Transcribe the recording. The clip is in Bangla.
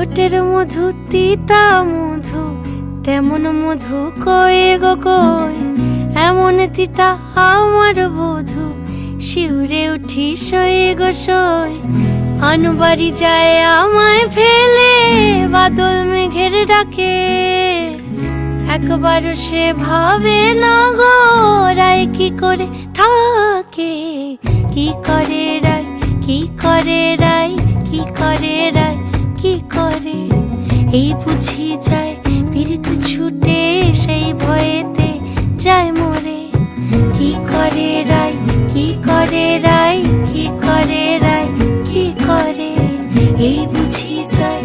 ঠোঁটের মধু তিতা মধু, তেমন মধু কয়ে গো কই, এমন তিতা আমার বধূ, শিউরে উঠি সয়ে গো সই। আনবাড়ি যায় আমায় ফেলে, বাদল মেঘের ডাকে, একবারও সে ভাবে না গো রায় কি করে থাকে। কি করে রায়, কি করে রায়, কি করে রায়, কি করে, এই বুঝি যায় পীড়িত ছুটে, সেই ভয়েতে যায় মরে। কি করে রায়, কি করে রায়, কি করে রায়, কি করে, এই বুঝি যায়